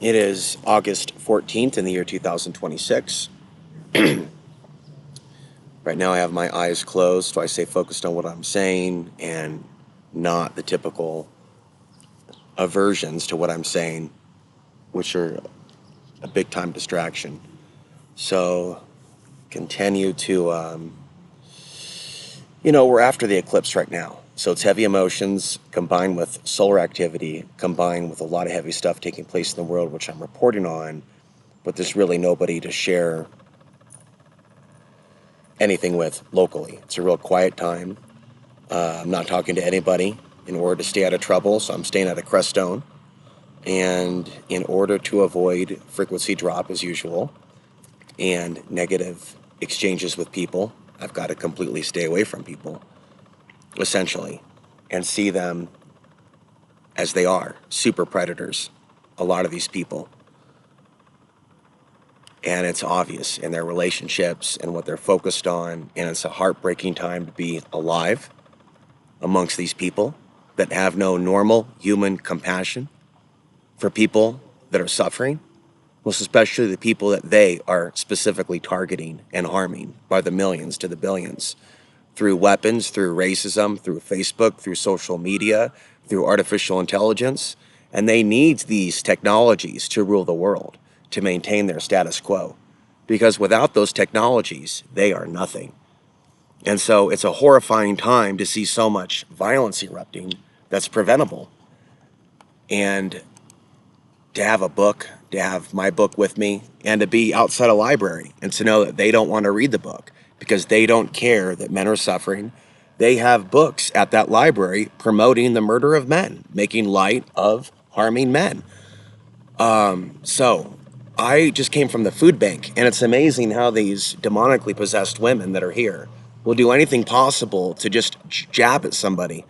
It is August 14th in the year 2026. Right now I have my eyes closed, so I stay focused on what I'm saying and not the typical aversions to what I'm saying, which are a big time distraction. So continue to, we're after the eclipse right now. So it's heavy emotions combined with solar activity, combined with a lot of heavy stuff taking place in the world, which I'm reporting on, but there's really nobody to share anything with locally. It's a real quiet time. I'm not talking to anybody in order to stay out of trouble, so I'm staying out of Crestone. And in order to avoid frequency drop as usual and negative exchanges with people, I've got to completely stay away from people, essentially, and see them as they are, super predators, a lot of these people. And it's obvious in their relationships and what they're focused on, and it's a heartbreaking time to be alive amongst these people that have no normal human compassion for people that are suffering, most especially the people that they are specifically targeting and harming by the millions to the billions through weapons, through racism, through Facebook, through social media, through artificial intelligence. And they need these technologies to rule the world, to maintain their status quo. Because without those technologies, they are nothing. And so it's a horrifying time to see so much violence erupting that's preventable. And to have a book, to have my book with me, and to be outside a library and to know that they don't want to read the book because they don't care that men are suffering. They have books at that library promoting the murder of men, making light of harming men. So I just came from the food bank, and it's amazing how these demonically possessed women that are here will do anything possible to just jab at somebody.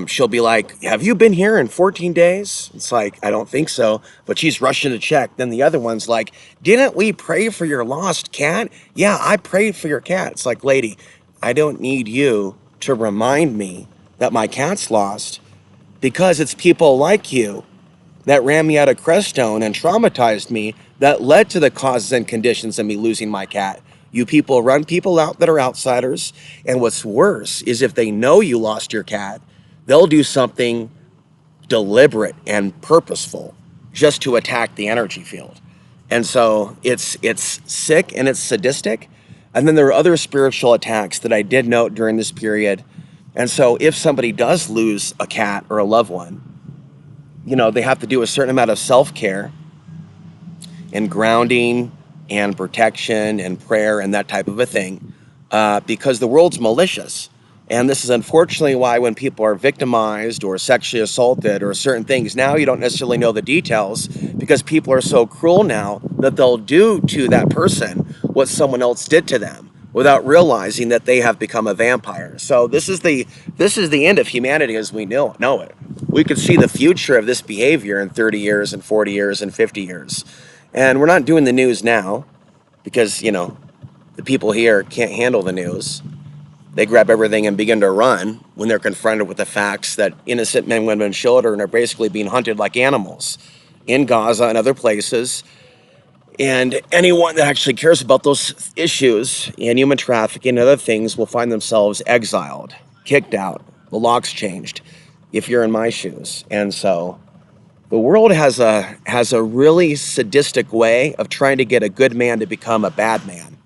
She'll be like, have you been here in 14 days? It's like, I don't think so, but she's rushing to check. Then the other one's like, didn't we pray for your lost cat? Yeah, I prayed for your cat. It's like, lady, I don't need you to remind me that my cat's lost, because it's people like you that ran me out of Crestone and traumatized me that led to the causes and conditions of me losing my cat. You people run people out that are outsiders. And what's worse is if they know you lost your cat, they'll do something deliberate and purposeful just to attack the energy field. And so it's sick and it's sadistic. And then there are other spiritual attacks that I did note during this period. And so if somebody does lose a cat or a loved one, they have to do a certain amount of self-care and grounding and protection and prayer and that type of a thing, because the world's malicious. And this is unfortunately why when people are victimized or sexually assaulted or certain things, now you don't necessarily know the details because people are so cruel now that they'll do to that person what someone else did to them without realizing that they have become a vampire. So this is the end of humanity as we know it. We could see the future of this behavior in 30 years and 40 years and 50 years. And we're not doing the news now because, the people here can't handle the news. They grab everything and begin to run when they're confronted with the facts that innocent men, women, and children are basically being hunted like animals in Gaza and other places. And anyone that actually cares about those issues and human trafficking and other things will find themselves exiled, kicked out, the locks changed, if you're in my shoes. And so the world has a really sadistic way of trying to get a good man to become a bad man,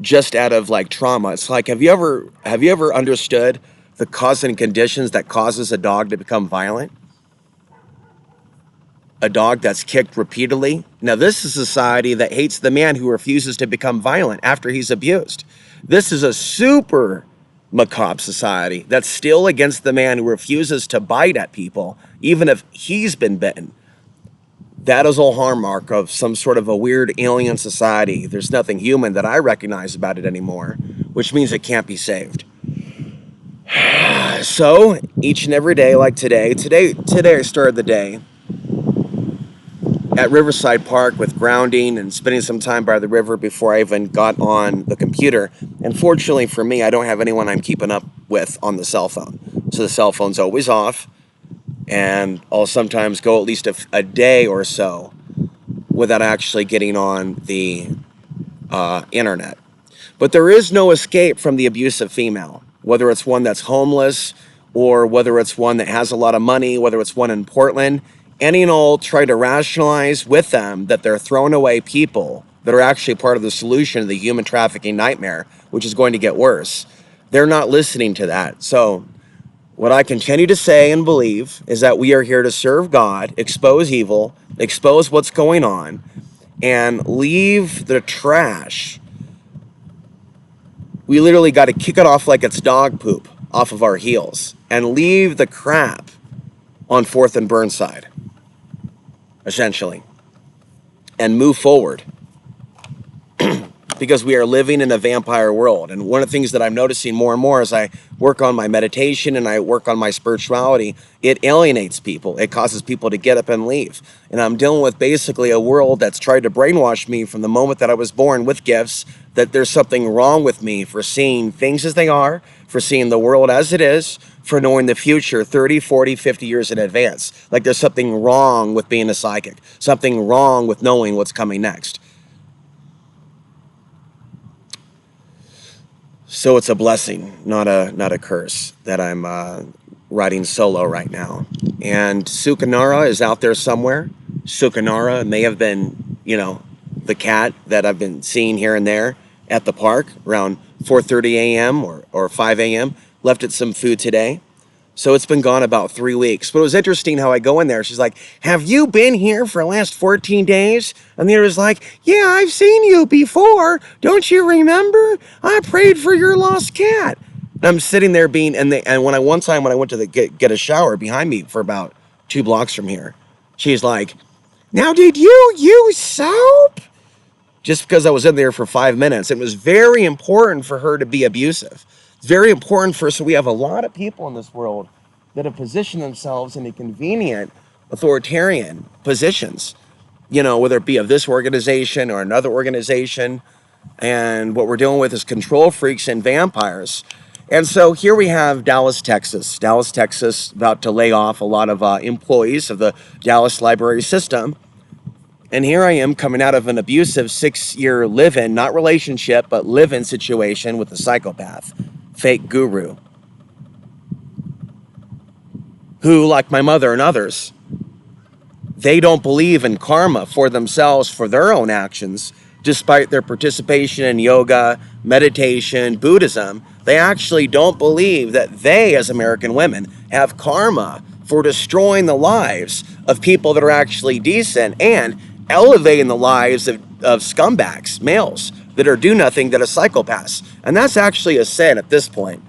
just out of like trauma. It's like, have you ever understood the cause and conditions that causes a dog to become violent? A dog that's kicked repeatedly. Now, this is a society that hates the man who refuses to become violent after he's abused. This is a super macabre society that's still against the man who refuses to bite at people, even if he's been bitten. That is a hallmark of some sort of a weird alien society. There's nothing human that I recognize about it anymore, which means it can't be saved. So each and every day, like today I started the day at Riverside Park with grounding and spending some time by the river before I even got on the computer. And fortunately for me, I don't have anyone I'm keeping up with on the cell phone. So the cell phone's always off. And I'll sometimes go at least a day or so without actually getting on the internet. But there is no escape from the abusive female, whether it's one that's homeless or whether it's one that has a lot of money, whether it's one in Portland. Any and all try to rationalize with them that they're throwing away people that are actually part of the solution of the human trafficking nightmare, which is going to get worse. They're not listening to that. So what I continue to say and believe is that we are here to serve God, expose evil, expose what's going on, and leave the trash. We literally got to kick it off like it's dog poop off of our heels and leave the crap on 4th and Burnside, essentially, and move forward. Because we are living in a vampire world. And one of the things that I'm noticing more and more as I work on my meditation and I work on my spirituality, it alienates people. It causes people to get up and leave. And I'm dealing with basically a world that's tried to brainwash me from the moment that I was born with gifts, that there's something wrong with me for seeing things as they are, for seeing the world as it is, for knowing the future 30, 40, 50 years in advance. Like there's something wrong with being a psychic, something wrong with knowing what's coming next. So it's a blessing, not a curse, that I'm riding solo right now. And Sukanara is out there somewhere. Sukanara may have been, the cat that I've been seeing here and there at the park around 4:30 a.m. or 5 a.m. Left it some food today. So it's been gone about 3 weeks. But it was interesting how I go in there. She's like, have you been here for the last 14 days? And the other was like, yeah, I've seen you before. Don't you remember? I prayed for your lost cat. And I'm sitting there and one time when I went to get a shower behind me for about 2 blocks from here, she's like, now did you use soap? Just because I was in there for 5 minutes. It was very important for her to be abusive. It's very important so we have a lot of people in this world that have positioned themselves in a convenient authoritarian positions, whether it be of this organization or another organization. And what we're dealing with is control freaks and vampires. And so here we have Dallas, Texas, about to lay off a lot of employees of the Dallas library system. And here I am coming out of an abusive 6-year live-in, not relationship, but live-in situation with a psychopath, fake guru, who, like my mother and others, they don't believe in karma for themselves for their own actions, despite their participation in yoga, meditation, Buddhism. They actually don't believe that they, as American women, have karma for destroying the lives of people that are actually decent and elevating the lives of scumbags, males, that are do nothing, that are psychopaths. And that's actually a sin at this point.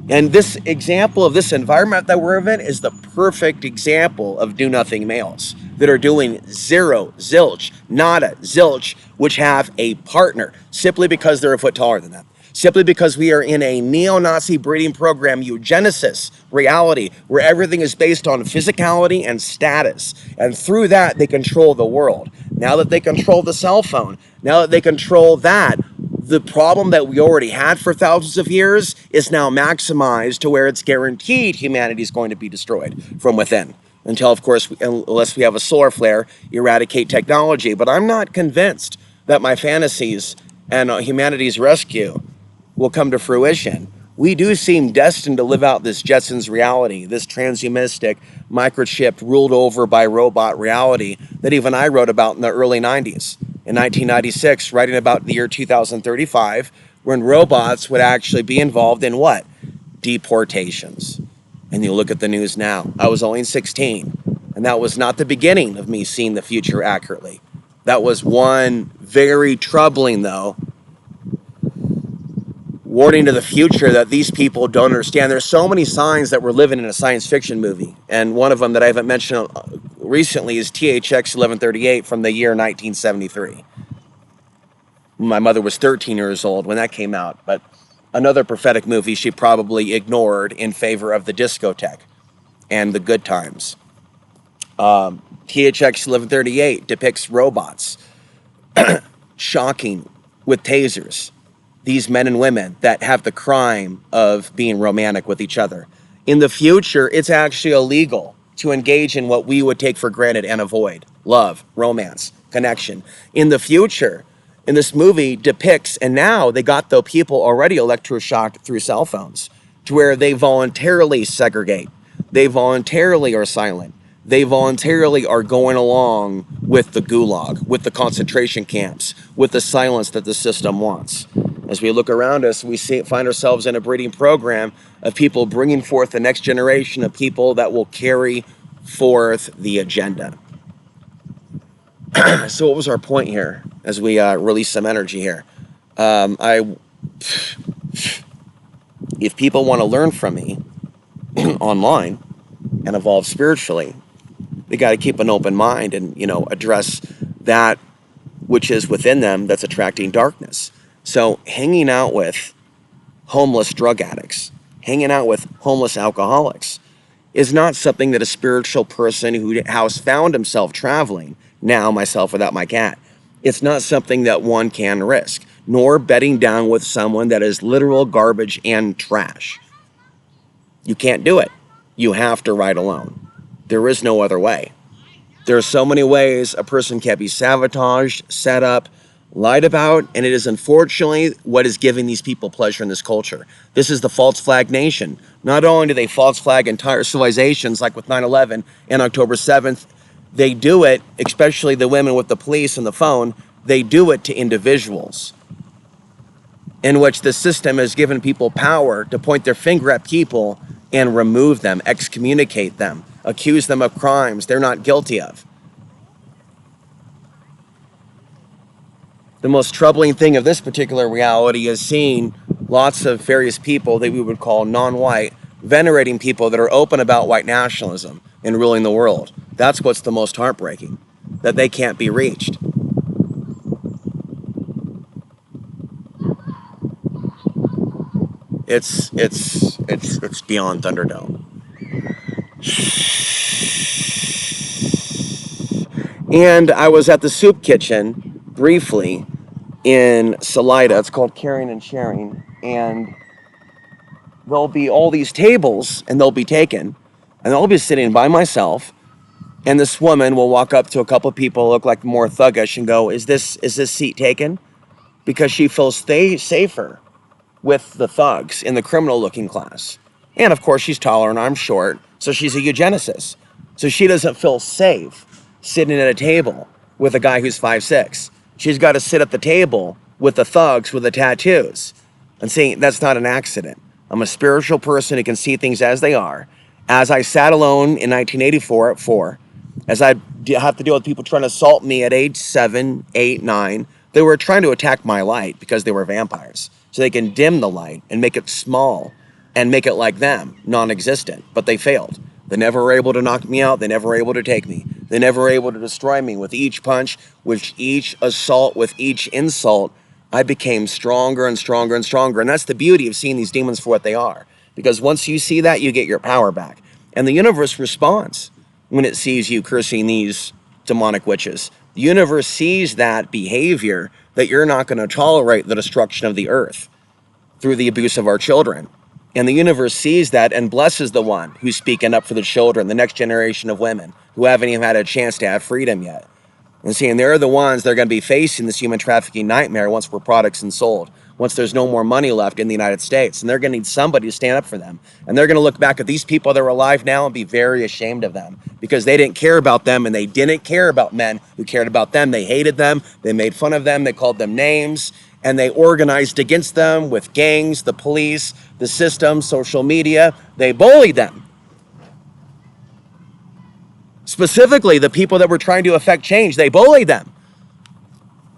And this example of this environment that we're in is the perfect example of do nothing males that are doing zero, zilch, nada, zilch, which have a partner simply because they're a foot taller than them. Simply because we are in a neo-Nazi breeding program, eugenesis reality, where everything is based on physicality and status. And through that, they control the world. Now that they control the cell phone, now that they control that, the problem that we already had for thousands of years is now maximized to where it's guaranteed humanity is going to be destroyed from within. Until, of course, unless we have a solar flare, eradicate technology. But I'm not convinced that my fantasies and humanity's rescue will come to fruition. We do seem destined to live out this Jetsons reality, this transhumanistic, microchipped, ruled over by robot reality that even I wrote about in the early 90s. In 1996, writing about the year 2035, when robots would actually be involved in what? Deportations. And you look at the news now. I was only 16, and that was not the beginning of me seeing the future accurately. That was one very troubling, though, warning to the future that these people don't understand. There's so many signs that we're living in a science fiction movie. And one of them that I haven't mentioned recently is THX 1138 from the year 1973. My mother was 13 years old when that came out, but another prophetic movie she probably ignored in favor of the discotheque and the good times. THX 1138 depicts robots, shocking, with tasers. These men and women that have the crime of being romantic with each other. In the future, it's actually illegal to engage in what we would take for granted and avoid: love, romance, connection. In the future, in this movie depicts, and now they got the people already electroshocked through cell phones to where they voluntarily segregate. They voluntarily are silent. They voluntarily are going along with the gulag, with the concentration camps, with the silence that the system wants. As we look around us, we find ourselves in a breeding program of people bringing forth the next generation of people that will carry forth the agenda. So what was our point here as we release some energy here? If people want to learn from me online and evolve spiritually, they got to keep an open mind and, address that which is within them that's attracting darkness. So hanging out with homeless drug addicts, hanging out with homeless alcoholics is not something that a spiritual person who has found himself traveling, now myself without my cat, it's not something that one can risk, nor bedding down with someone that is literal garbage and trash. You can't do it. You have to ride alone. There is no other way. There are so many ways a person can be sabotaged, set up, lied about, and it is unfortunately what is giving these people pleasure in this culture. This is the false flag nation. Not only do they false flag entire civilizations like with 9/11 and October 7th, they do it, especially the women with the police and the phone, they do it to individuals in which the system has given people power to point their finger at people and remove them, excommunicate them, accuse them of crimes they're not guilty of. The most troubling thing of this particular reality is seeing lots of various people that we would call non-white, venerating people that are open about white nationalism and ruling the world. That's what's the most heartbreaking, that they can't be reached. It's beyond Thunderdome. And I was at the soup kitchen briefly in Salida. It's called Caring and Sharing. And there'll be all these tables, and they'll be taken. And I'll be sitting by myself. And this woman will walk up to a couple of people who look like more thuggish and go, is this seat taken? Because she feels safer with the thugs in the criminal looking class. And of course she's taller and I'm short, so she's a eugenicist. So she doesn't feel safe sitting at a table with a guy who's 5'6". She's got to sit at the table with the thugs with the tattoos. And see, that's not an accident. I'm a spiritual person who can see things as they are. As I sat alone in 1984 at 4, as I have to deal with people trying to assault me at age 7, 8, 9, they were trying to attack my light because they were vampires. So they can dim the light and make it small and make it like them, non-existent. But they failed. They never were able to knock me out. They never were able to take me. They never were able to destroy me. With each punch, with each assault, with each insult, I became stronger and stronger and stronger. And that's the beauty of seeing these demons for what they are. Because once you see that, you get your power back. And the universe responds when it sees you cursing these demonic witches. The universe sees that behavior, that you're not going to tolerate the destruction of the earth through the abuse of our children. And the universe sees that and blesses the one who's speaking up for the children, the next generation of women who haven't even had a chance to have freedom yet. And seeing they're the ones that are going to be facing this human trafficking nightmare once we're products and sold, once there's no more money left in the United States. And they're going to need somebody to stand up for them. And they're going to look back at these people that are alive now and be very ashamed of them because they didn't care about them and they didn't care about men who cared about them. They hated them. They made fun of them. They called them names. And they organized against them with gangs, the police, the system, social media. They bullied them. Specifically, the people that were trying to affect change, they bullied them.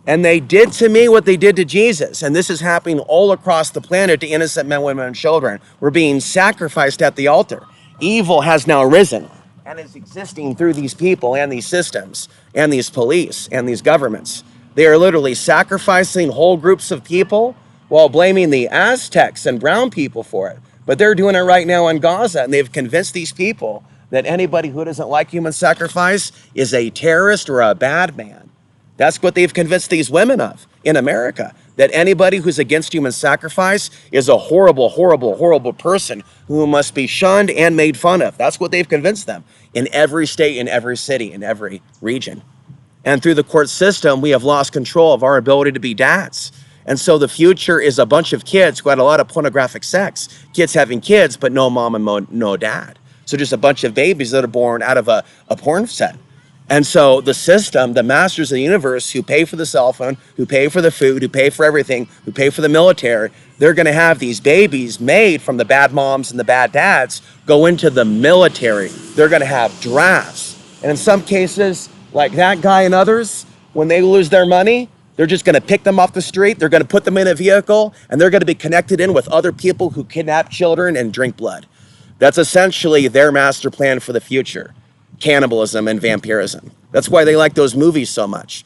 And they did to me what they did to Jesus. And this is happening all across the planet to innocent men, women, and children. We're being sacrificed at the altar. Evil has now risen and is existing through these people and these systems and these police and these governments. They are literally sacrificing whole groups of people while blaming the Aztecs and brown people for it. But they're doing it right now in Gaza, and they've convinced these people that anybody who doesn't like human sacrifice is a terrorist or a bad man. That's what they've convinced these women of in America. that anybody who's against human sacrifice is a horrible, horrible, horrible person who must be shunned and made fun of. That's what they've convinced them in every state, in every city, in every region. And through the court system, we have lost control of our ability to be dads. And so the future is a bunch of kids who had a lot of pornographic sex, kids having kids, but no mom and no dad. So just a bunch of babies that are born out of a porn set. And so the system, the masters of the universe who pay for the cell phone, who pay for the food, who pay for everything, who pay for the military, they're going to have these babies made from the bad moms and the bad dads go into the military. They're going to have drafts. And in some cases, like that guy and others, when they lose their money, they're just going to pick them off the street. They're going to put them in a vehicle, and they're going to be connected in with other people who kidnap children and drink blood. That's essentially their master plan for the future. Cannibalism and vampirism. That's why they like those movies so much.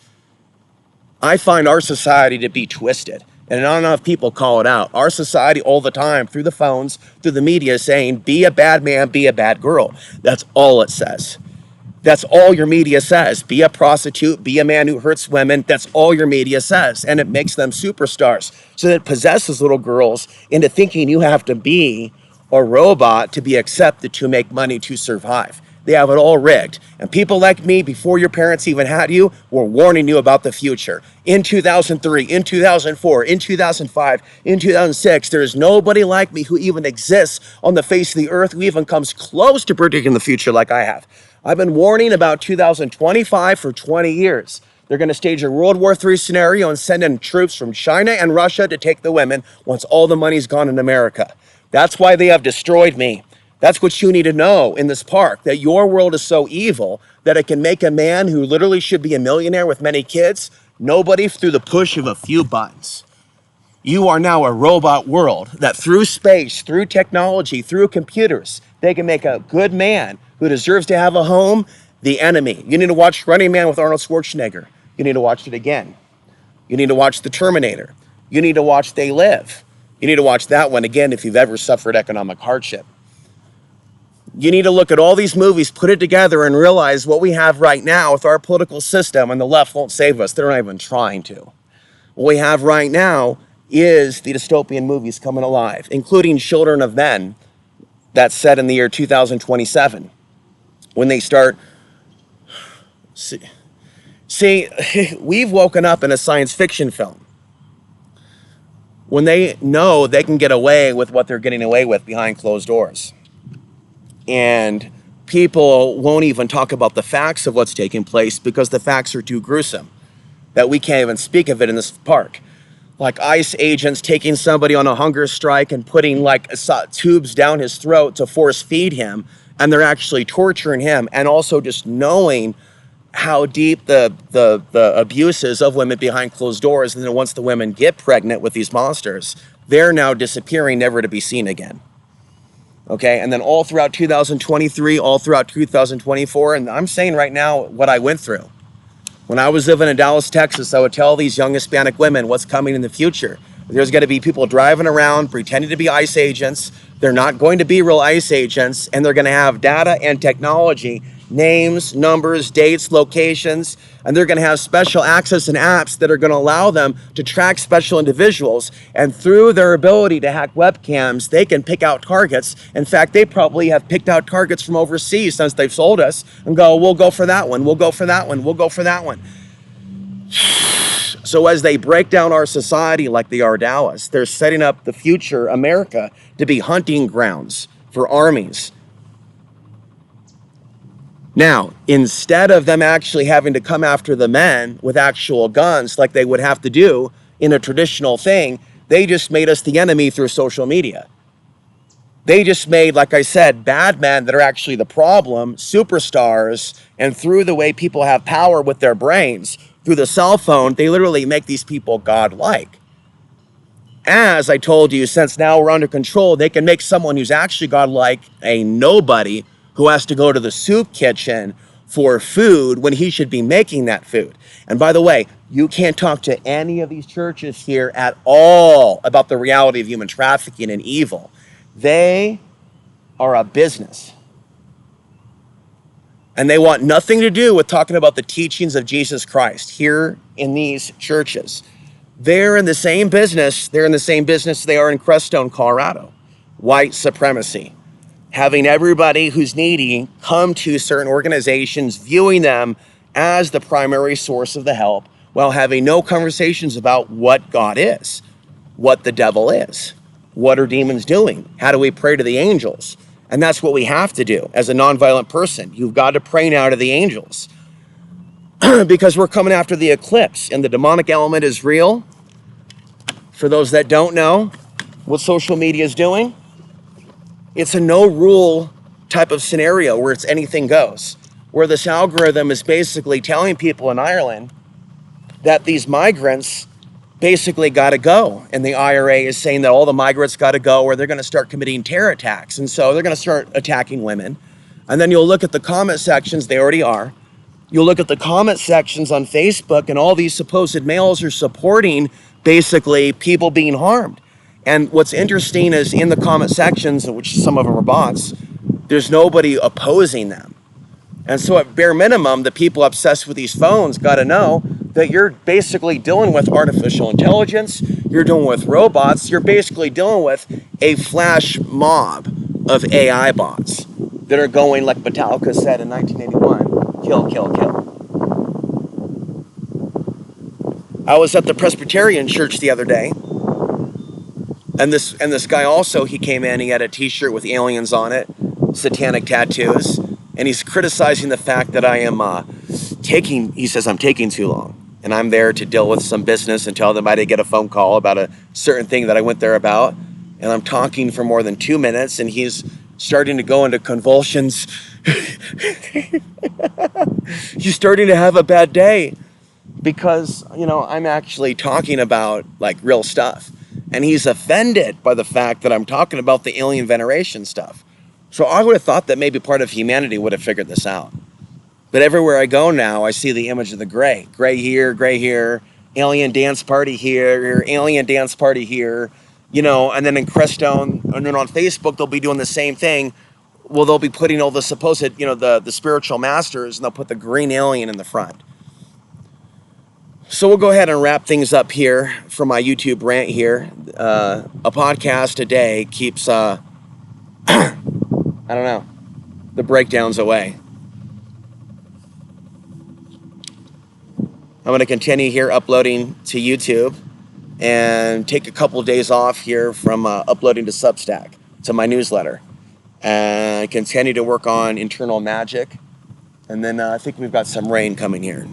I find our society to be twisted, and not enough people call it out. Our society all the time, through the phones, through the media, saying, be a bad man, be a bad girl. That's all it says. That's all your media says. Be a prostitute, be a man who hurts women. That's all your media says. And it makes them superstars. So that it possesses little girls into thinking you have to be a robot to be accepted to make money to survive. They have it all rigged. And people like me, before your parents even had you, were warning you about the future. In 2003, in 2004, in 2005, in 2006, there is nobody like me who even exists on the face of the earth who even comes close to predicting the future like I have. I've been warning about 2025 for 20 years. They're going to stage a World War III scenario and send in troops from China and Russia to take the women once all the money's gone in America. That's why they have destroyed me. That's what you need to know in this park, that your world is so evil that it can make a man who literally should be a millionaire with many kids, nobody through the push of a few buttons. You are now a robot world that through space, through technology, through computers, they can make a good man who deserves to have a home the enemy. You need to watch Running Man with Arnold Schwarzenegger. You need to watch it again. You need to watch The Terminator. You need to watch They Live. You need to watch that one again if you've ever suffered economic hardship. You need to look at all these movies, put it together, and realize what we have right now with our political system, and the left won't save us. They're not even trying to. What we have right now is the dystopian movies coming alive, including Children of Men, that's set in the year 2027. When they start... See, we've woken up in a science fiction film. When they know they can get away with what they're getting away with behind closed doors. And people won't even talk about the facts of what's taking place because the facts are too gruesome that we can't even speak of it in this park. Like ICE agents taking somebody on a hunger strike and putting like tubes down his throat to force feed him, and they're actually torturing him, and also just knowing how deep the abuses of women behind closed doors. And then once the women get pregnant with these monsters, they're now disappearing, never to be seen again. Okay, and then all throughout 2023, all throughout 2024, and I'm saying right now what I went through. When I was living in Dallas, Texas, I would tell these young Hispanic women what's coming in the future. There's going to be people driving around pretending to be ICE agents. They're not going to be real ICE agents, and they're going to have data and technology, names, numbers, dates, locations, and they're going to have special access and apps that are going to allow them to track special individuals. And through their ability to hack webcams, they can pick out targets. In fact, they probably have picked out targets from overseas since they've sold us and go, we'll go for that one, we'll go for that one, we'll go for that one. So as they break down our society like they are Dallas, they're setting up the future America to be hunting grounds for armies. Now, instead of them actually having to come after the men with actual guns like they would have to do in a traditional thing, they just made us the enemy through social media. They just made, like I said, bad men that are actually the problem, superstars, and through the way people have power with their brains, through the cell phone, they literally make these people godlike. As I told you, since now we're under control, they can make someone who's actually godlike a nobody who has to go to the soup kitchen for food when he should be making that food. And by the way, you can't talk to any of these churches here at all about the reality of human trafficking and evil. They are a business. And they want nothing to do with talking about the teachings of Jesus Christ here in these churches. They're in the same business. They're in the same business they are in Crestone, Colorado. White supremacy. Having everybody who's needy come to certain organizations, viewing them as the primary source of the help, while having no conversations about what God is, what the devil is, what are demons doing, how do we pray to the angels. And that's what we have to do as a nonviolent person. You've got to pray now to the angels because we're coming after the eclipse, and the demonic element is real. For those that don't know what social media is doing, it's a no rule type of scenario where it's anything goes, where this algorithm is basically telling people in Ireland that these migrants basically got to go. And the IRA is saying that all the migrants got to go, or they're going to start committing terror attacks. And so they're going to start attacking women. And then you'll look at the comment sections, they already are. You'll look at the comment sections on Facebook, and all these supposed males are supporting basically people being harmed. And what's interesting is in the comment sections, which some of them are bots, there's nobody opposing them. And so at bare minimum, the people obsessed with these phones got to know that you're basically dealing with artificial intelligence, you're dealing with robots, you're basically dealing with a flash mob of AI bots that are going, like Metallica said in 1981, kill, kill, kill. I was at the Presbyterian church the other day, and this guy also, he came in, he had a t-shirt with aliens on it, satanic tattoos, and he's criticizing the fact that I am he says I'm taking too long. And I'm there to deal with some business and tell them I did get a phone call about a certain thing that I went there about. And I'm talking for more than 2 minutes, and he's starting to go into convulsions. He's starting to have a bad day because, I'm actually talking about like real stuff. And he's offended by the fact that I'm talking about the alien veneration stuff. So I would have thought that maybe part of humanity would have figured this out. But everywhere I go now, I see the image of the gray. Gray here, alien dance party here, alien dance party here, and then in Crestone, and then on Facebook, they'll be doing the same thing. Well, they'll be putting all the supposed, the spiritual masters, and they'll put the green alien in the front. So we'll go ahead and wrap things up here for my YouTube rant here. A podcast a day keeps, I don't know, the breakdowns away. I'm going to continue here uploading to YouTube and take a couple of days off here from uploading to Substack, to my newsletter, and continue to work on internal magic. And then I think we've got some rain coming here.